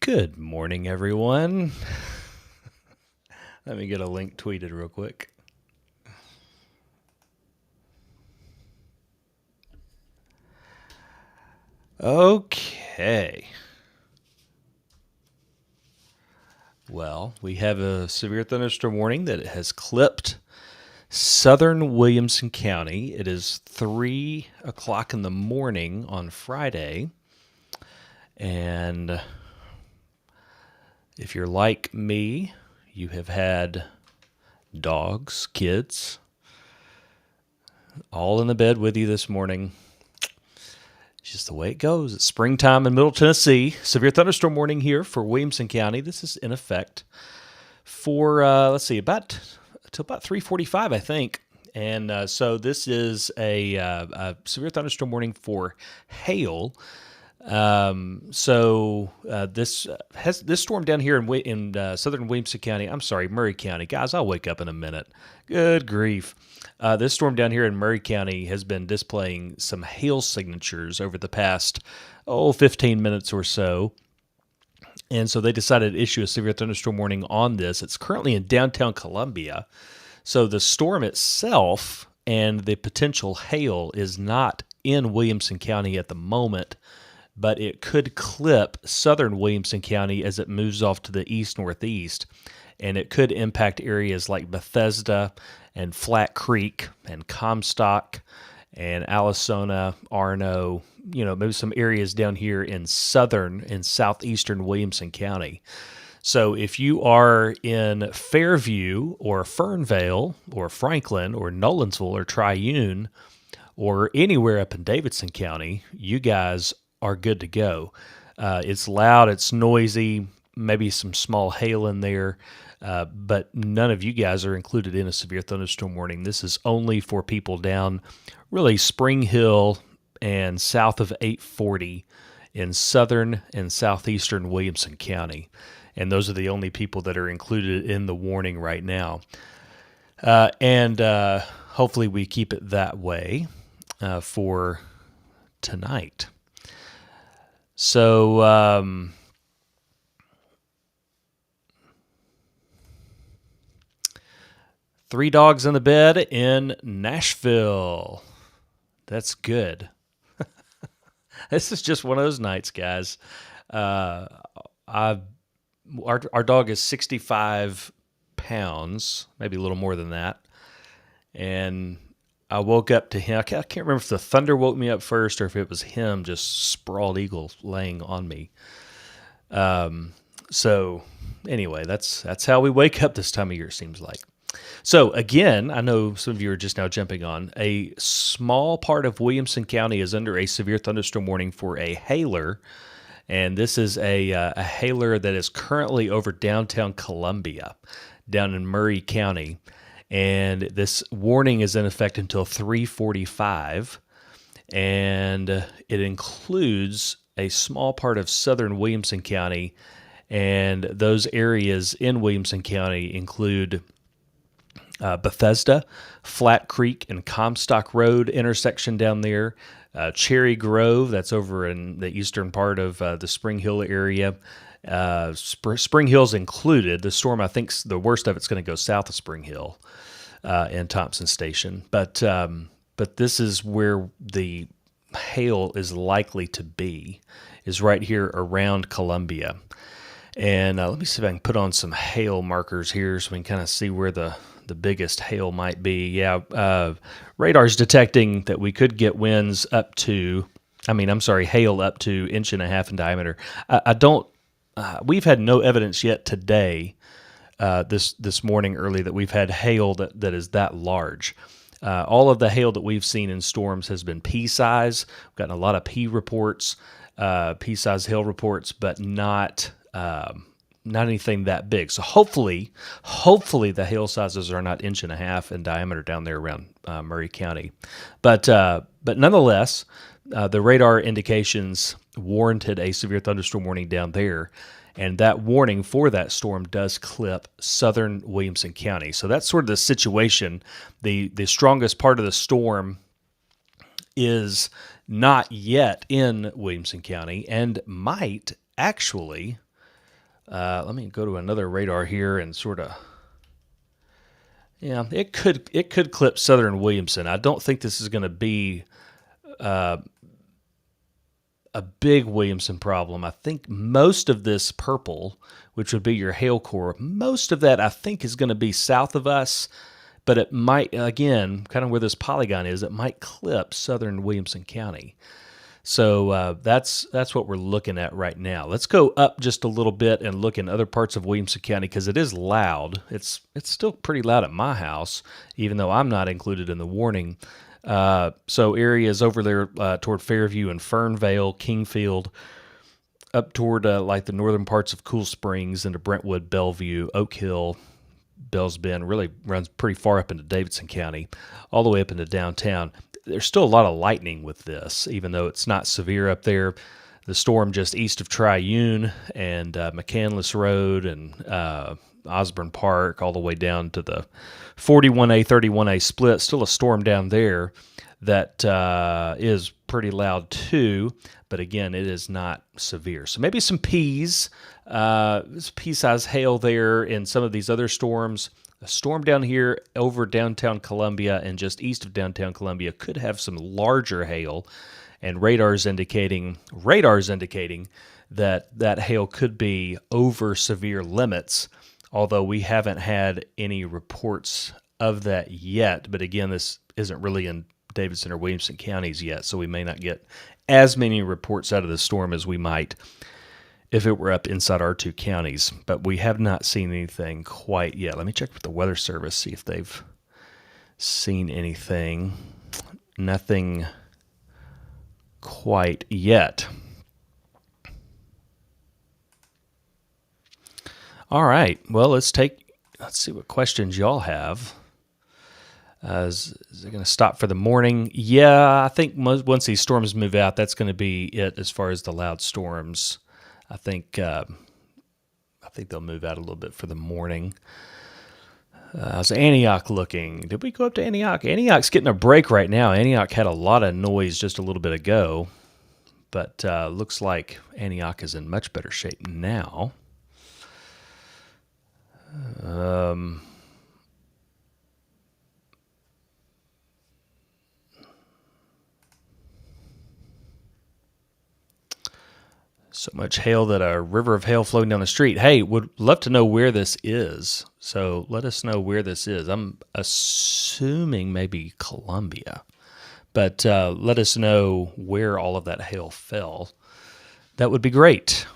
Good morning, everyone. Let me get a link tweeted real quick. Okay. Well, we have a severe thunderstorm warning that has clipped southern Williamson County. It is 3 o'clock in the morning on Friday. And if you're like me, you have had dogs, kids, all in the bed with you this morning. It's just the way it goes. It's springtime in Middle Tennessee. Severe thunderstorm warning here for Williamson County. This is in effect for about 3:45, I think. And so this is a severe thunderstorm warning for hail. This storm down here in southern Williamson County. I'm sorry, Murray County, guys. I'll wake up in a minute. Good grief! This storm down here in Murray County has been displaying some hail signatures over the past 15 minutes or so. And so they decided to issue a severe thunderstorm warning on this. It's currently in downtown Columbia. So the storm itself and the potential hail is not in Williamson County at the moment, but it could clip southern Williamson County as it moves off to the east-northeast, and it could impact areas like Bethesda and Flat Creek and Comstock and Allisona, Arno, maybe some areas down here in southern and southeastern Williamson County. So if you are in Fairview or Fernvale or Franklin or Nolensville or Triune or anywhere up in Davidson County, you guys are good to go. It's loud, it's noisy, maybe some small hail in there, but none of you guys are included in a severe thunderstorm warning. This is only for people down really Spring Hill and south of 840 in southern and southeastern Williamson County. And those are the only people that are included in the warning right now. And hopefully we keep it that way for tonight. So, three dogs in the bed in Nashville. That's good. This is just one of those nights, guys. Our dog is 65 pounds, maybe a little more than that. And I woke up to him. I can't remember if the thunder woke me up first or if it was him just sprawled eagle laying on me. So anyway, that's how we wake up this time of year, seems like. So again, I know some of you are just now jumping on. A small part of Williamson County is under a severe thunderstorm warning for a hailer. And this is a hailer that is currently over downtown Columbia, down in Murray County. And this warning is in effect until 3:45, and it includes a small part of southern Williamson County, and those areas in Williamson County include Bethesda, Flat Creek, and Comstock Road intersection down there, Cherry Grove, that's over in the eastern part of the Spring Hill area. Spring Hill's included. The storm, I think, the worst of it's going to go south of Spring Hill and Thompson Station. But this is where the hail is likely to be, is right here around Columbia. And let me see if I can put on some hail markers here so we can kind of see where the biggest hail might be. Yeah, radar's detecting that we could get winds up to, hail up to 1.5 inches in diameter. We've had no evidence yet today, this morning early, that we've had hail that is that large. All of the hail that we've seen in storms has been pea-size. We've gotten a lot of pea-size hail reports, but not anything that big. So hopefully the hail sizes are not 1.5 inches in diameter down there around Murray County. But nonetheless, the radar indications warranted a severe thunderstorm warning down there. And that warning for that storm does clip southern Williamson County. So that's sort of the situation. The strongest part of the storm is not yet in Williamson County and might actually Let me go to another radar here and sort of. Yeah, it could clip southern Williamson. I don't think this is going to be a big Williamson problem. I think most of this purple, which would be your hail core, most of that I think is going to be south of us, but it might, again, kind of where this polygon is, it might clip southern Williamson County. So that's what we're looking at right now. Let's go up just a little bit and look in other parts of Williamson County because it is loud. It's still pretty loud at my house, even though I'm not included in the warning. So areas over there toward Fairview and Fernvale, Kingfield, up toward like the northern parts of Cool Springs into Brentwood, Bellevue, Oak Hill, Bells Bend, really runs pretty far up into Davidson County, all the way up into downtown. There's still a lot of lightning with this, even though it's not severe up there. The storm just east of Triune and McCandless Road and Osborne Park, all the way down to the 41A, 31A split. Still a storm down there that is pretty loud too, but again, it is not severe. So maybe some pea-size hail there in some of these other storms. A storm down here over downtown Columbia and just east of downtown Columbia could have some larger hail, and radar's indicating that hail could be over severe limits, although we haven't had any reports of that yet. But again, this isn't really in Davidson or Williamson counties yet, so we may not get as many reports out of the storm as we might if it were up inside our two counties. But we have not seen anything quite yet. Let me check with the Weather Service, see if they've seen anything. Nothing quite yet. All right. Well, let's see what questions y'all have. Is it going to stop for the morning? Yeah, I think once these storms move out, that's going to be it as far as the loud storms. I think they'll move out a little bit for the morning. How's Antioch looking? Did we go up to Antioch? Antioch's getting a break right now. Antioch had a lot of noise just a little bit ago, but looks like Antioch is in much better shape now. So much hail that a river of hail flowing down the street. Hey, would love to know where this is. So let us know where this is. I'm assuming maybe Columbia, but let us know where all of that hail fell. That would be great.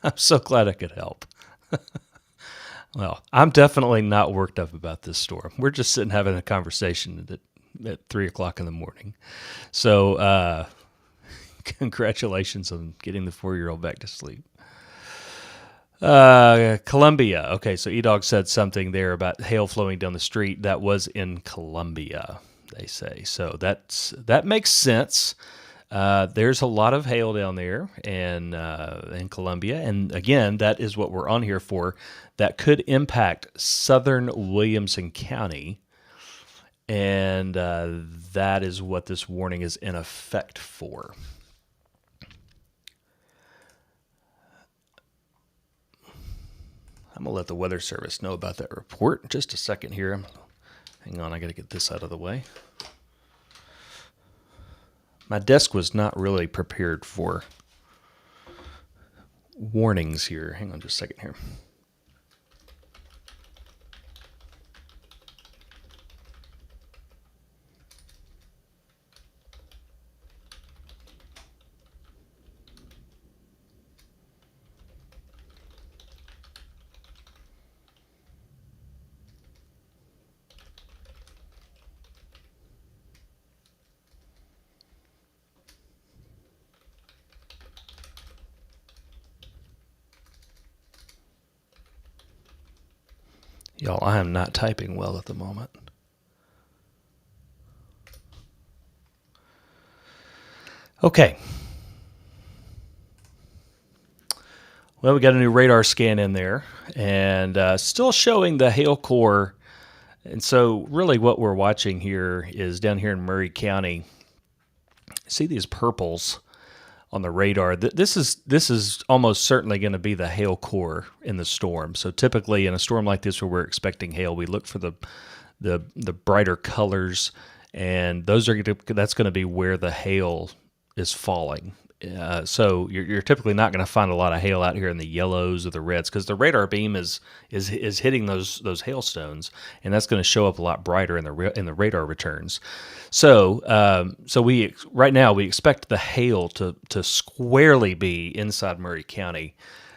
I'm so glad I could help. Well, I'm definitely not worked up about this storm. We're just sitting having a conversation at 3 o'clock in the morning. So congratulations on getting the 4-year-old back to sleep. Columbia. Okay, so E-Dog said something there about hail flowing down the street. That was in Columbia, they say. So that makes sense. There's a lot of hail down there and in Columbia, and again, that is what we're on here for. That could impact southern Williamson County, and that is what this warning is in effect for. I'm going to let the Weather Service know about that report in just a second here. Hang on, I got to get this out of the way. My desk was not really prepared for warnings here. Hang on just a second here. Y'all, I am not typing well at the moment. Okay. Well, we got a new radar scan in there, and still showing the hail core. And so really what we're watching here is down here in Murray County. see these purples on the radar. This is almost certainly going to be the hail core in the storm. So typically in a storm like this where we're expecting hail, we look for the brighter colors, and that's going to be where the hail is falling. So you're typically not going to find a lot of hail out here in the yellows or the reds because the radar beam is hitting those hailstones, and that's going to show up a lot brighter in the radar returns. So right now we expect the hail to squarely be inside Murray County.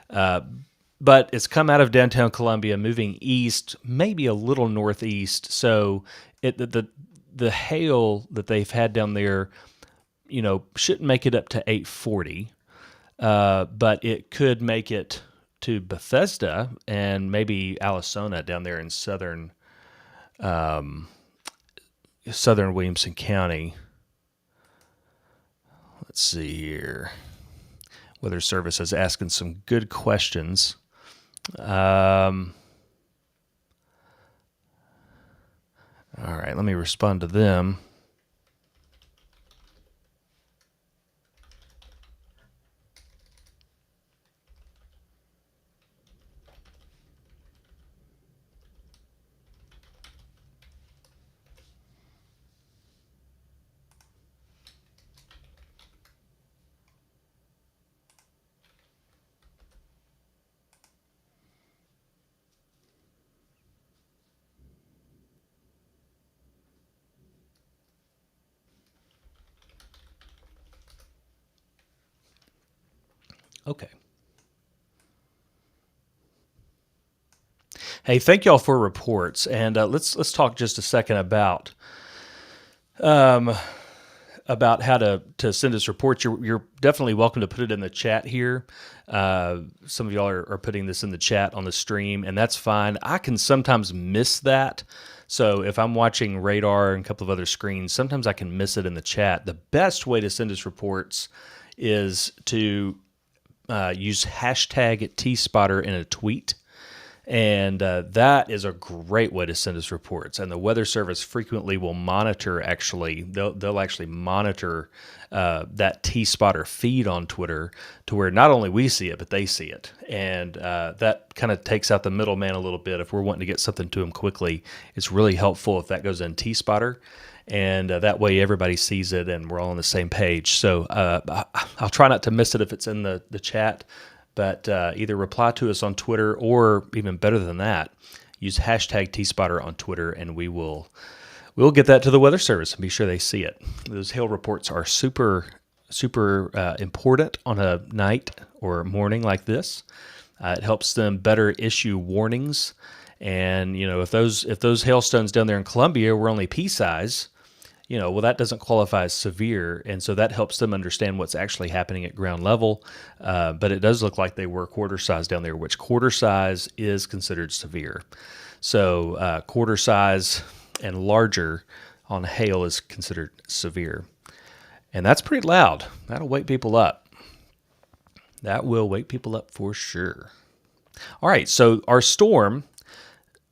But it's come out of downtown Columbia, moving east, maybe a little northeast. So the hail that they've had down there, shouldn't make it up to 840, but it could make it to Bethesda and maybe Alasona down there in southern Williamson County. Let's see here. Weather Service is asking some good questions. All right, let me respond to them. Okay. Hey, thank y'all for reports, and let's talk just a second about how to send us reports. You're definitely welcome to put it in the chat here. Some of y'all are putting this in the chat on the stream, and that's fine. I can sometimes miss that. So if I'm watching radar and a couple of other screens, sometimes I can miss it in the chat. The best way to send us reports is to use hashtag TSpotter in a tweet. And that is a great way to send us reports. And the Weather Service frequently will monitor, they'll actually monitor that TSpotter feed on Twitter to where not only we see it, but they see it. And that kind of takes out the middleman a little bit. If we're wanting to get something to them quickly, it's really helpful if that goes in TSpotter. And that way everybody sees it and we're all on the same page. So I'll try not to miss it if it's in the chat. But either reply to us on Twitter or even better than that, use hashtag TSpotter on Twitter, and we'll get that to the Weather Service and be sure they see it. Those hail reports are super important on a night or morning like this. It helps them better issue warnings, and if those hailstones down there in Columbia were only pea size, that doesn't qualify as severe, and so that helps them understand what's actually happening at ground level. But it does look like they were quarter size down there, which quarter size is considered severe. So quarter size and larger on hail is considered severe. And that's pretty loud. That'll wake people up. That will wake people up for sure. All right, so our storm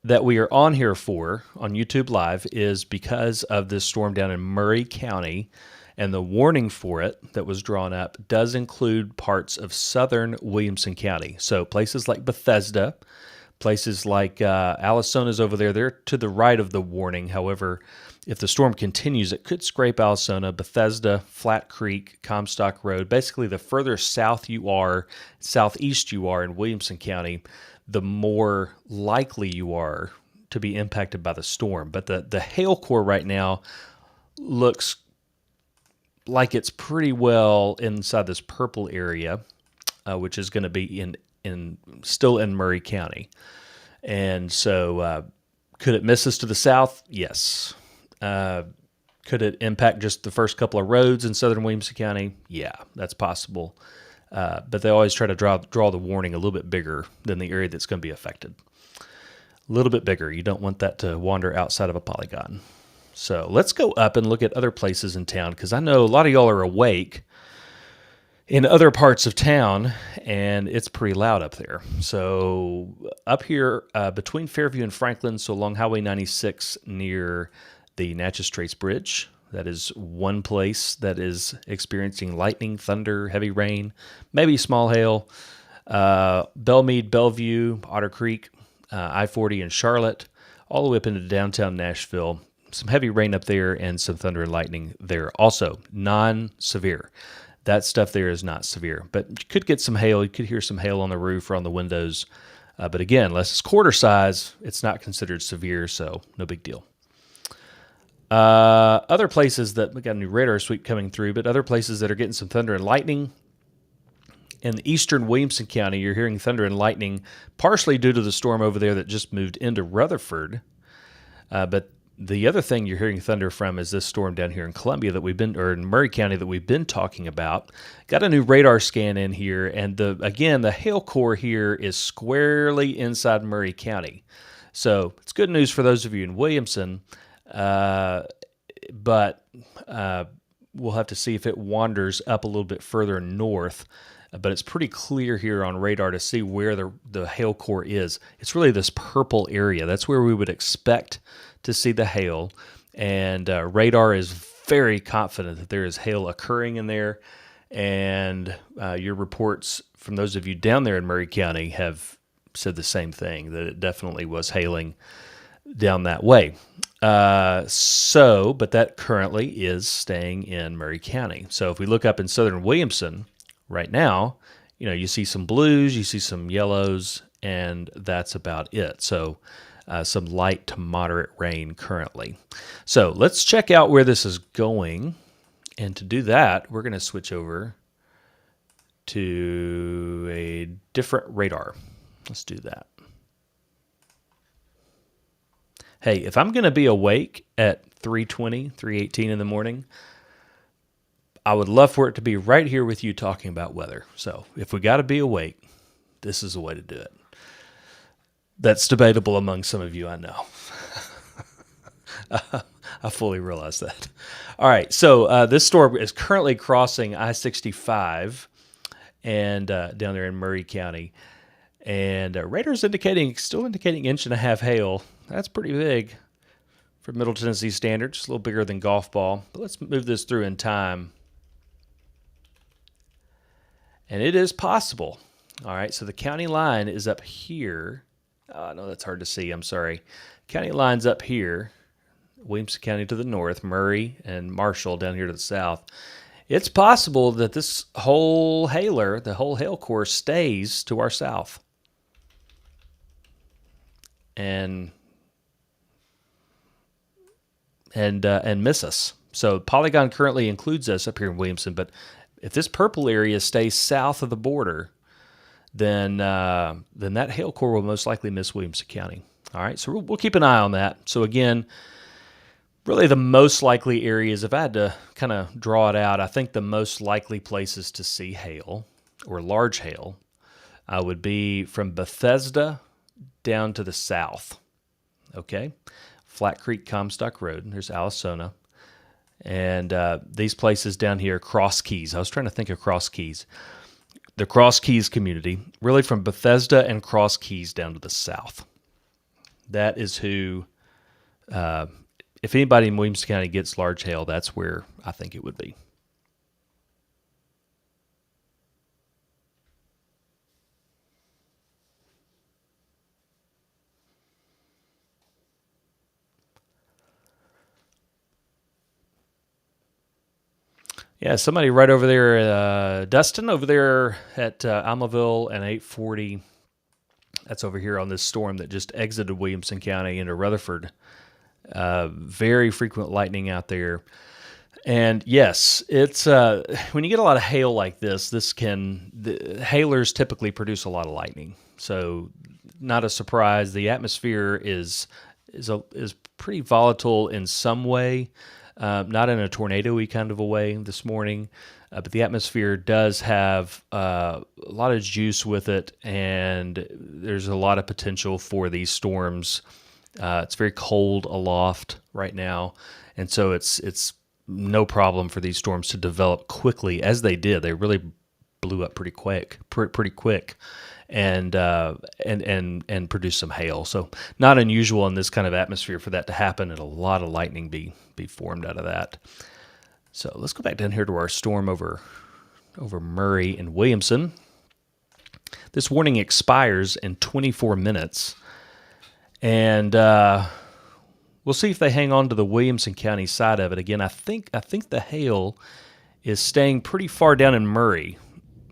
that we are on here for on YouTube Live is because of this storm down in Murray County, and the warning for it that was drawn up does include parts of southern Williamson County. So places like Bethesda, places like Alasona's over there, they're to the right of the warning. However, if the storm continues, it could scrape Alasona, Bethesda, Flat Creek, Comstock Road. Basically, the further southeast you are in Williamson County, the more likely you are to be impacted by the storm. But the hail core right now looks like it's pretty well inside this purple area, which is going to be still in Murray County. And so could it miss us to the south? Yes. Could it impact just the first couple of roads in southern Williamson County? Yeah, that's possible. But they always try to draw the warning a little bit bigger than the area that's going to be affected. A little bit bigger. You don't want that to wander outside of a polygon. So let's go up and look at other places in town, because I know a lot of y'all are awake in other parts of town, and it's pretty loud up there. So up here between Fairview and Franklin, so along Highway 96 near the Natchez Trace Bridge, That is one place that is experiencing lightning, thunder, heavy rain, maybe small hail. Belmead, Bellevue, Otter Creek, I-40 in Charlotte, all the way up into downtown Nashville. Some heavy rain up there and some thunder and lightning there. Also, non-severe. That stuff there is not severe, but you could get some hail. You could hear some hail on the roof or on the windows. But again, unless it's quarter size, it's not considered severe, so no big deal. Other places that we got a new radar sweep coming through, but other places that are getting some thunder and lightning. In eastern Williamson County, you're hearing thunder and lightning, partially due to the storm over there that just moved into Rutherford. But the other thing you're hearing thunder from is this storm down here in Columbia or in Murray County that we've been talking about. Got a new radar scan in here, and the hail core here is squarely inside Murray County. So it's good news for those of you in Williamson, but we'll have to see if it wanders up a little bit further north. But it's pretty clear here on radar to see where the hail core is. It's really this purple area. That's where we would expect to see the hail. And radar is very confident that there is hail occurring in there. And your reports from those of you down there in Murray County have said the same thing, that it definitely was hailing down that way. But that currently is staying in Murray County. So if we look up in southern Williamson, right now, you see some blues, you see some yellows, and that's about it. So some light to moderate rain currently. So let's check out where this is going. And to do that, we're going to switch over to a different radar. Let's do that. Hey, if I'm going to be awake at 3:20, 3:18 in the morning, I would love for it to be right here with you talking about weather. So if we got to be awake, this is the way to do it. That's debatable among some of you, I know. I fully realize that. All right, so this storm is currently crossing I-65 and down there in Murray County. And radar's still indicating 1.5 inch hail. That's pretty big for Middle Tennessee standards, just a little bigger than golf ball. But let's move this through in time. And it is possible. All right, so the county line is up here. No, that's hard to see. I'm sorry. County line's up here. Williamson County to the north, Murray and Marshall down here to the south. It's possible that this whole the whole hail core, stays to our south and miss us. So Polygon currently includes us up here in Williamson, but if this purple area stays south of the border, then that hail core will most likely miss Williamson County. All right, so we'll keep an eye on that. So again, really the most likely areas, if I had to kind of draw it out, I think the most likely places to see hail or large hail would be from Bethesda down to the south. Okay, Flat Creek, Comstock Road. There's Allisona. And these places down here, Cross Keys. I was trying to think of Cross Keys. The Cross Keys community, really from Bethesda and Cross Keys down to the south. That is who, if anybody in Williamson County gets large hail, that's where I think it would be. Yeah, somebody right over there, Dustin, over there at Almaville and 840. That's over here on this storm that just exited Williamson County into Rutherford. Very frequent lightning out there. And yes, it's when you get a lot of hail like this, the hailers typically produce a lot of lightning. So not a surprise. The atmosphere is pretty volatile in some way. Not in a tornado-y kind of a way this morning, but the atmosphere does have a lot of juice with it, and there's a lot of potential for these storms. It's very cold aloft right now, and so it's no problem for these storms to develop quickly as they did. They really blew up pretty quick, and produce some hail. So not unusual in this kind of atmosphere for that to happen, and a lot of lightning be formed out of that. So let's go back down here to our storm over Murray and Williamson. This warning expires in 24 minutes, and we'll see if they hang on to the Williamson County side of it. Again, I think the hail is staying pretty far down in Murray,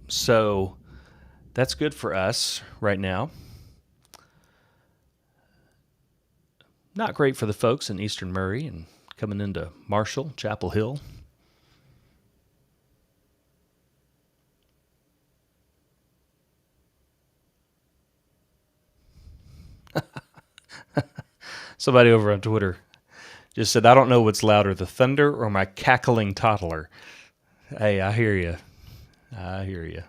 so that's good for us right now. Not great for the folks in eastern Murray and coming into Marshall, Chapel Hill. Somebody over on Twitter just said, I don't know what's louder, the thunder or my cackling toddler. Hey, I hear you. I hear you.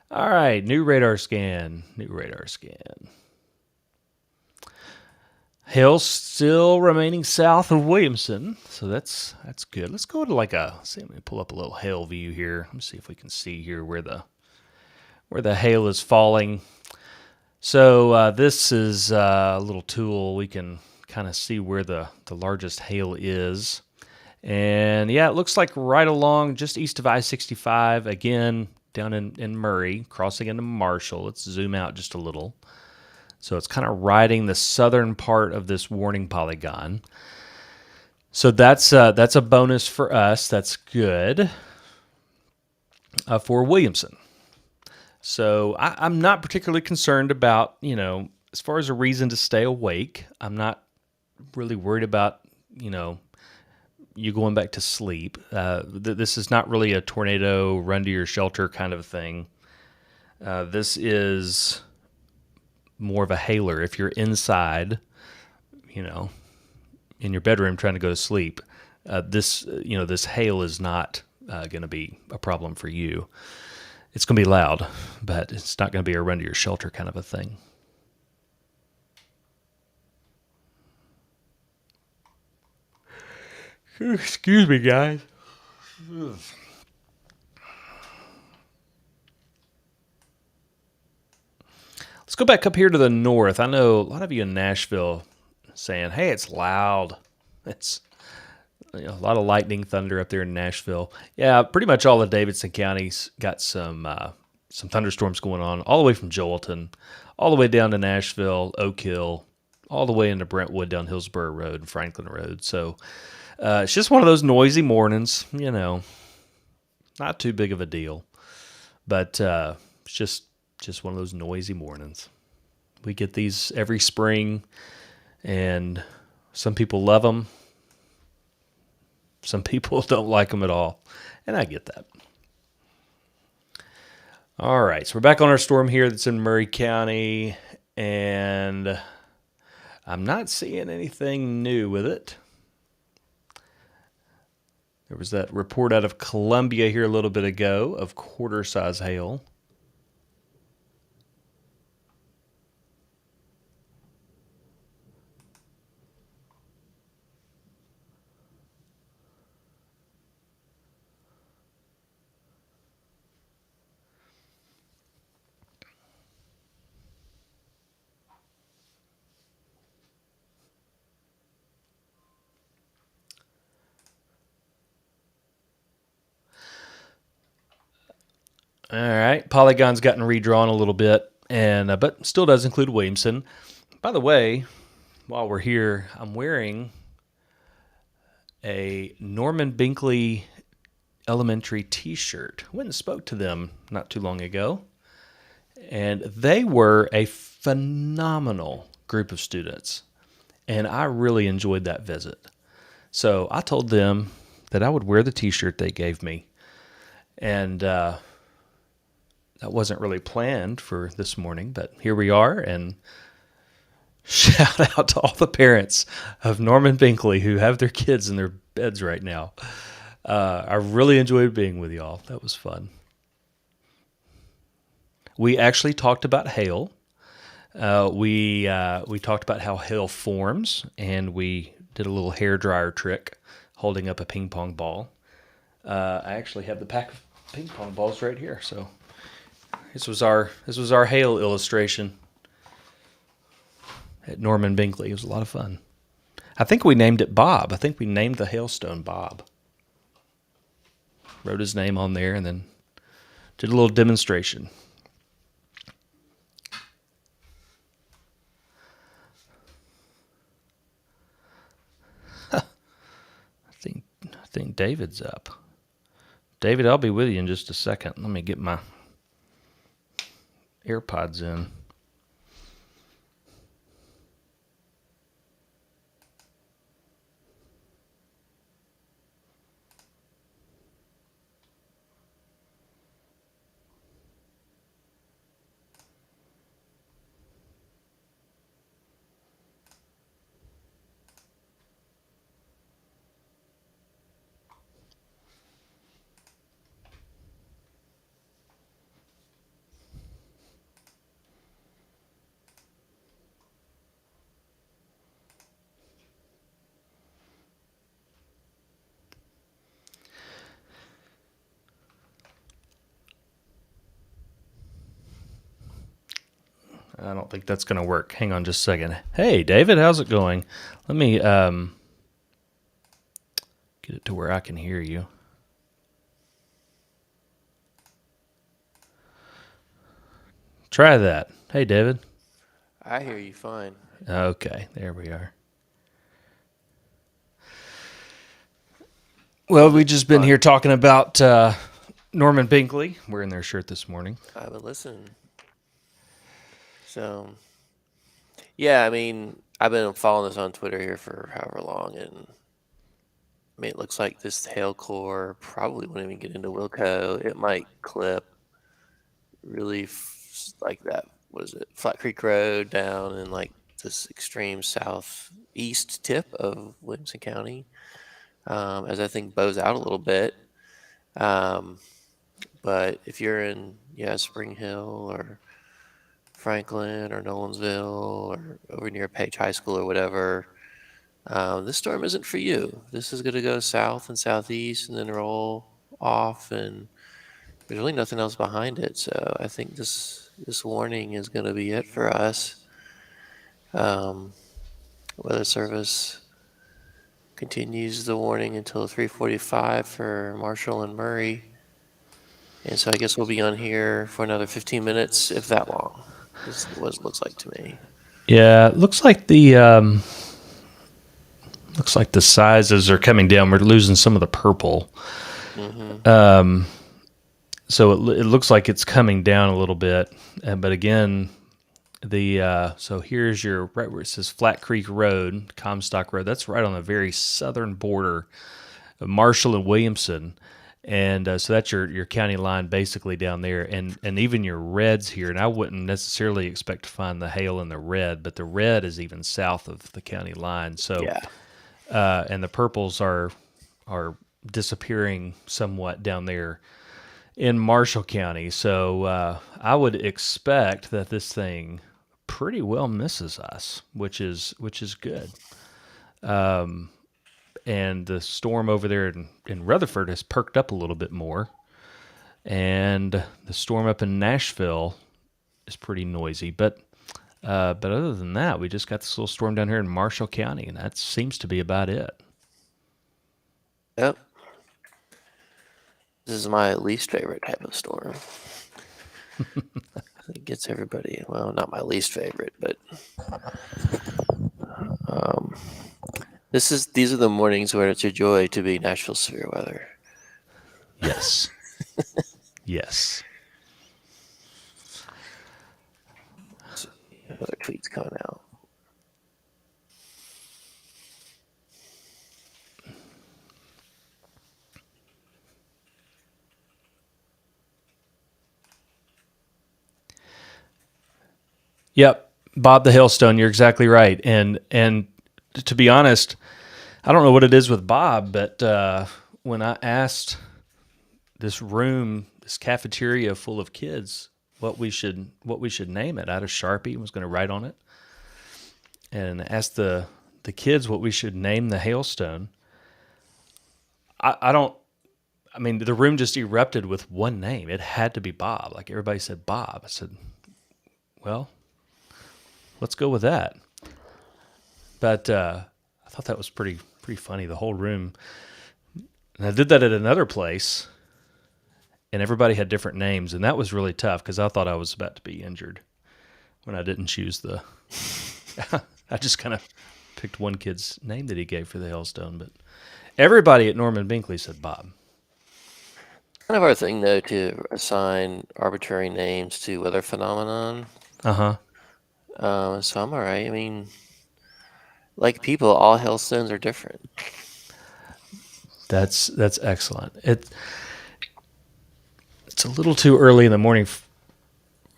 All right, new radar scan. Hail still remaining south of Williamson, so that's good. Let's go to let me pull up a little hail view here. Let me see if we can see here where the hail is falling. So this is a little tool. We can kind of see where the largest hail is. And yeah, it looks like right along just east of I-65, again, down in Murray, crossing into Marshall. Let's zoom out just a little. So it's kind of riding the southern part of this warning polygon. So that's a bonus for us. That's good for Williamson. So I'm not particularly concerned about, as far as a reason to stay awake. I'm not really worried about, you going back to sleep. This is not really a tornado run to your shelter kind of thing. This is more of a hailer. If you're inside, in your bedroom trying to go to sleep, this hail is not going to be a problem for you. It's going to be loud, but it's not going to be a run to your shelter kind of a thing. Excuse me, guys. Let's go back up here to the north. I know a lot of you in Nashville saying, hey, it's loud. It's a lot of lightning, thunder up there in Nashville. Yeah, pretty much all of Davidson County's got some thunderstorms going on, all the way from Joelton, all the way down to Nashville, Oak Hill, all the way into Brentwood down Hillsborough Road and Franklin Road. So it's just one of those noisy mornings, not too big of a deal. But it's just one of those noisy mornings. We get these every spring, and some people love them. Some people don't like them at all, and I get that. All right, so we're back on our storm here that's in Murray County, and I'm not seeing anything new with it. There was that report out of Columbia here a little bit ago of quarter-size hail. All right, Polygon's gotten redrawn a little bit, and but still does include Williamson. By the way, while we're here, I'm wearing a Norman Binkley Elementary T-shirt. Went and spoke to them not too long ago, and they were a phenomenal group of students, and I really enjoyed that visit. So I told them that I would wear the T-shirt they gave me, and that wasn't really planned for this morning, but here we are, and shout out to all the parents of Norman Binkley who have their kids in their beds right now. I really enjoyed being with y'all. That was fun. We actually talked about hail. We talked about how hail forms, and we did a little hair dryer trick, holding up a ping pong ball. I actually have the pack of ping pong balls right here. So this was our hail illustration at Norman Binkley. It was a lot of fun. I think we named it Bob. I think we named the hailstone Bob. Wrote his name on there and then did a little demonstration. I think David's up. David, I'll be with you in just a second. Let me get my AirPods in. I don't think that's going to work. Hang on just a second. Hey, David, how's it going? Let me get it to where I can hear you. Try that. Hey, David. I hear you fine. Okay, there we are. Well, we just been here talking about Norman Binkley wearing their shirt this morning. I've been listening. So, yeah, I mean, I've been following this on Twitter here for however long, and I mean, it looks like this hail core probably won't even get into Wilco. It might clip really like that. What is it? Flat Creek Road down in like this extreme southeast tip of Williamson County, as I think bows out a little bit. But if you're in, Spring Hill or Franklin or Nolensville or over near Page High School or whatever, this storm isn't for you. This is going to go south and southeast and then roll off, and there's really nothing else behind it. So I think this warning is going to be it for us. Weather Service continues the warning until 3:45 for Marshall and Murray. And so I guess we'll be on here for another 15 minutes, if that long. This is what it looks like to me. Yeah, it looks like the sizes are coming down. We're losing some of the purple. Mm-hmm. So it looks like it's coming down a little bit. But again, so here's your right where it says Flat Creek Road, Comstock Road. That's right on the very southern border of Marshall and Williamson. And so that's your county line basically down there, and even your reds here. And I wouldn't necessarily expect to find the hail in the red, but the red is even south of the county line. So, Yeah. And the purples are disappearing somewhat down there in Marshall County. So I would expect that this thing pretty well misses us, which is good. And the storm over there in Rutherford has perked up a little bit more. And the storm up in Nashville is pretty noisy. But other than that, we just got this little storm down here in Marshall County, and that seems to be about it. Yep. This is my least favorite type of storm. It gets everybody, well, not my least favorite, but these are the mornings where it's a joy to be Nashville severe weather. Yes. Yes. Other tweets coming out. Yep, Bob the Hailstone, you're exactly right. And to be honest, I don't know what it is with Bob, but when I asked this cafeteria full of kids what we should name it. I had a Sharpie and was going to write on it, and asked the kids what we should name the hailstone. I don't. I mean, the room just erupted with one name. It had to be Bob. Like everybody said, Bob. I said, well, let's go with that. But I thought that was pretty funny. The whole room. And I did that at another place, and everybody had different names, and that was really tough because I thought I was about to be injured when I didn't choose the. I just kind of picked one kid's name that he gave for the hailstone, but everybody at Norman Binkley said Bob. Kind of our thing, though, to assign arbitrary names to weather phenomenon. Uh huh. So I'm all right. I mean, like people, all hailstones are different. That's excellent. It's a little too early in the morning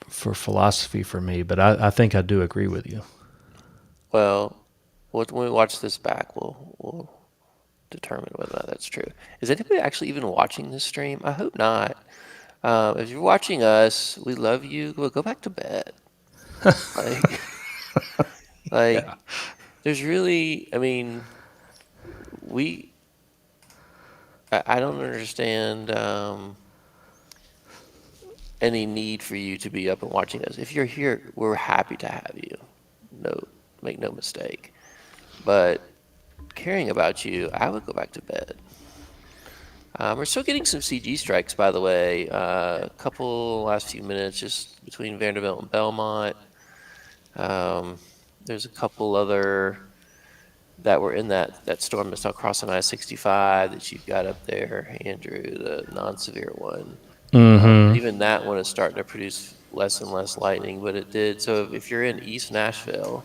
for philosophy for me, but I think I do agree with you. Well, when we watch this back, we'll determine whether or not that's true. Is anybody actually even watching this stream? I hope not. If you're watching us, we love you. Well, go back to bed. Like, like, Yeah. there's really, I mean, we, I don't understand any need for you to be up and watching us. If you're here, we're happy to have you. No, make no mistake. But caring about you, I would go back to bed. We're still getting some CG strikes, by the way. A couple last few minutes just between Vanderbilt and Belmont. There's a couple other that were in that storm that's now crossing I-65 that you've got up there, Andrew, the non-severe one. Mm-hmm. Even that one is starting to produce less and less lightning, but it did. So if you're in East Nashville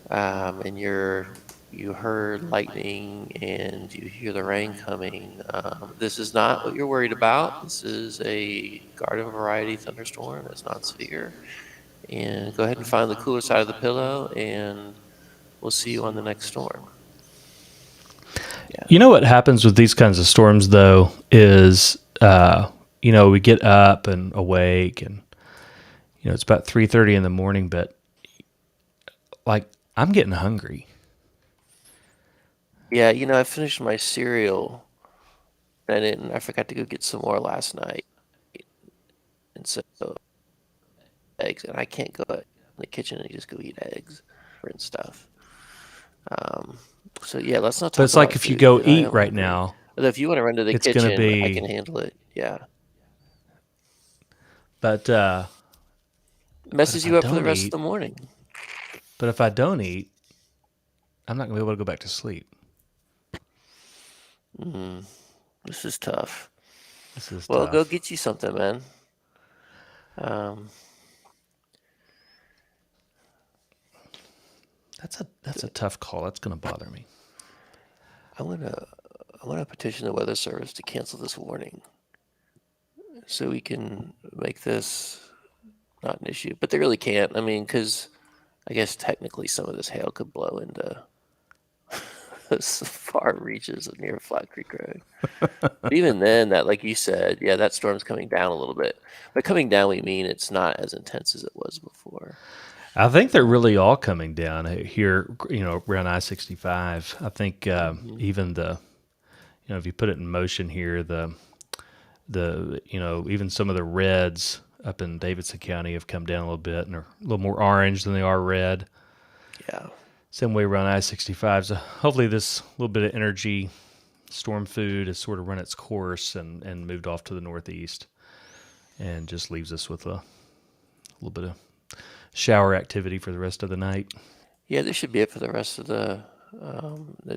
and you heard lightning and you hear the rain coming, this is not what you're worried about. This is a garden variety thunderstorm. It's not severe. And go ahead and find the cooler side of the pillow, and we'll see you on the next storm. Yeah. You know what happens with these kinds of storms, though, is we get up and awake, and it's about 3:30 in the morning, but like I'm getting hungry. Yeah, I finished my cereal, and I forgot to go get some more last night. And so eggs, and I can't go in the kitchen and just go eat eggs and stuff. So yeah, let's not But talk it's like about if you food go because I eat am right hungry. now, Although if you want to run to the it's gonna kitchen, I can be. handle it. Yeah, But it messes if I you up for the don't rest of eat, the morning. but if I don't eat, I'm not gonna be able to go back to sleep. This is tough. This is Well, go tough. get you something, man. Um, That's a tough call. That's gonna bother me. I wanna petition the Weather Service to cancel this warning so we can make this not an issue. But they really can't. I mean, because I guess technically some of this hail could blow into as far reaches near Flat Creek Road. But even then, that, like you said, yeah, that storm's coming down a little bit. But coming down, we mean it's not as intense as it was before. I think they're really all coming down here, around I-65. I think even if you put it in motion here, even some of the reds up in Davidson County have come down a little bit and are a little more orange than they are red. Yeah. Same way around I-65. So hopefully this little bit of energy storm food has sort of run its course and moved off to the northeast and just leaves us with a little bit of shower activity for the rest of the night. Yeah, this should be it for the rest of the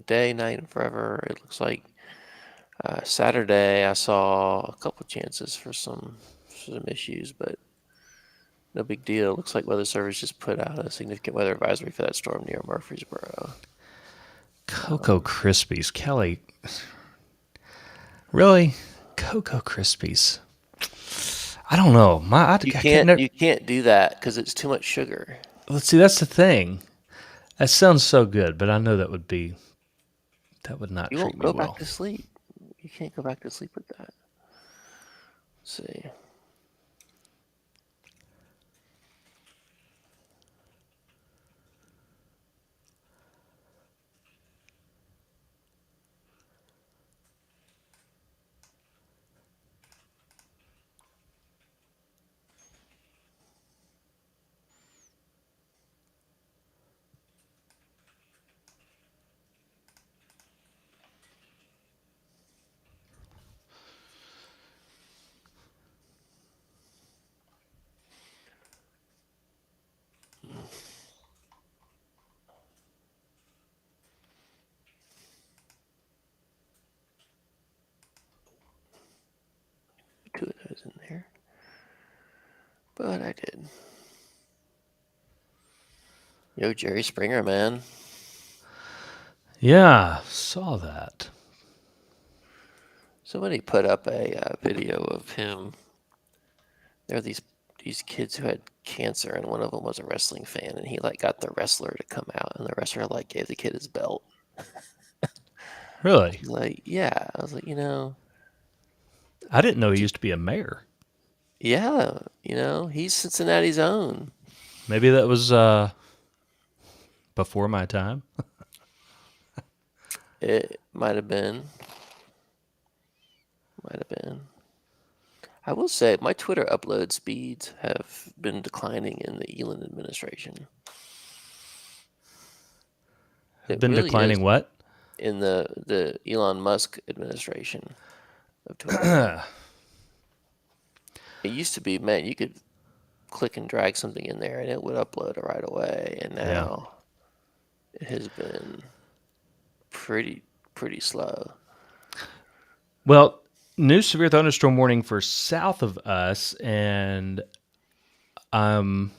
day, night, and forever. It looks like Saturday I saw a couple chances for some issues, but no big deal. Looks like Weather Service just put out a significant weather advisory for that storm near Murfreesboro. Cocoa Krispies, Kelly. Really? Cocoa Krispies. I don't know. You can't do that because it's too much sugar. Let's see. That's the thing. That sounds so good, but I know that would not You treat won't me go well. back to sleep. You can't go back to sleep with that. Let's see. it in there. But I did. Yo, Jerry Springer, man. Yeah, saw that. Somebody put up a video of him. There are these kids who had cancer, and one of them was a wrestling fan, and he got the wrestler to come out, and the wrestler gave the kid his belt. Really? Yeah. I was like, I didn't know he used to be a mayor. yeah, he's Cincinnati's own. Maybe that was before my time. It might have been. I will say my Twitter upload speeds have been declining in the Elon administration. Been really declining what? In the Elon Musk administration of Twitter. It used to be, man, you could click and drag something in there and it would upload it right away, and now it has been pretty slow. Well, new severe thunderstorm warning for south of us, and I'm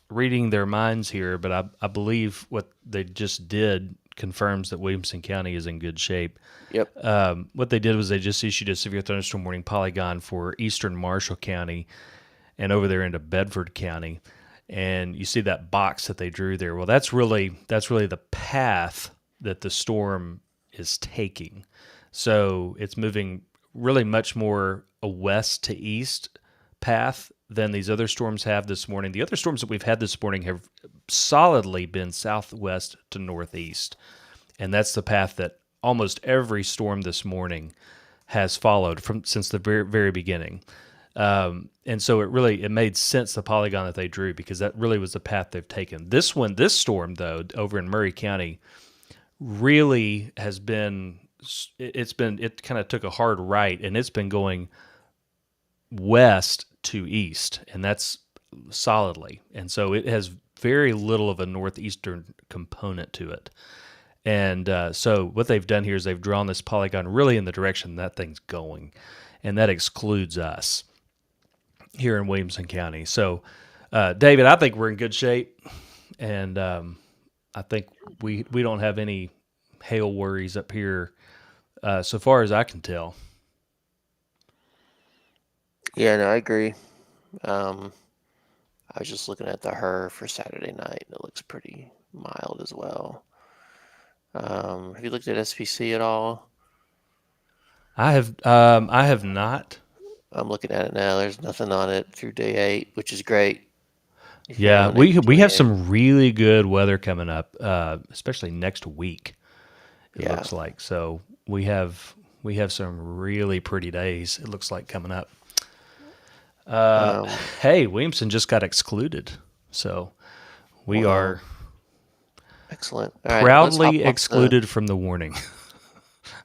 reading their minds here, but I believe what they just did confirms that Williamson County is in good shape. Yep. What they did was they just issued a severe thunderstorm warning polygon for eastern Marshall County and over there into Bedford County. And you see that box that they drew there. Well, that's really the path that the storm is taking. So it's moving really much more a west to east path than these other storms have this morning. The other storms that we've had this morning have solidly been southwest to northeast. And that's the path that almost every storm this morning has followed since the very, very beginning. And so it made sense, the polygon that they drew, because that really was the path they've taken. This storm, though, over in Murray County, really has been, it kind of took a hard right, and it's been going west to east, and that's solidly. And so it has very little of a northeastern component to it. And so what they've done here is they've drawn this polygon really in the direction that thing's going, and that excludes us here in Williamson County. So, David, I think we're in good shape, and I think we don't have any hail worries up here, so far as I can tell. Yeah, no, I agree. I was just looking at the HRRR for Saturday night, and it looks pretty mild as well. Have you looked at SPC at all? I have not. I'm looking at it now. There's nothing on it through day 8, which is great. Yeah, we have some really good weather coming up, especially next week. It looks like. So we have some really pretty days. It looks like coming up. Hey, Williamson just got excluded, so we are excellent. Proudly excluded from the warning.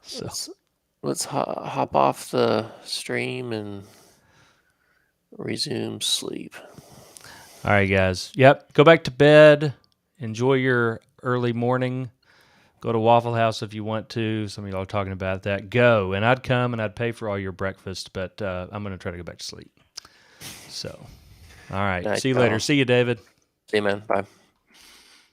So let's hop off the stream and resume sleep. All right, guys. Yep, go back to bed. Enjoy your early morning. Go to Waffle House if you want to. Some of y'all are talking about that. Go, and I'd come and I'd pay for all your breakfast, but I'm going to try to go back to sleep. So, all right. See you later. See you, David. See you, man. Bye.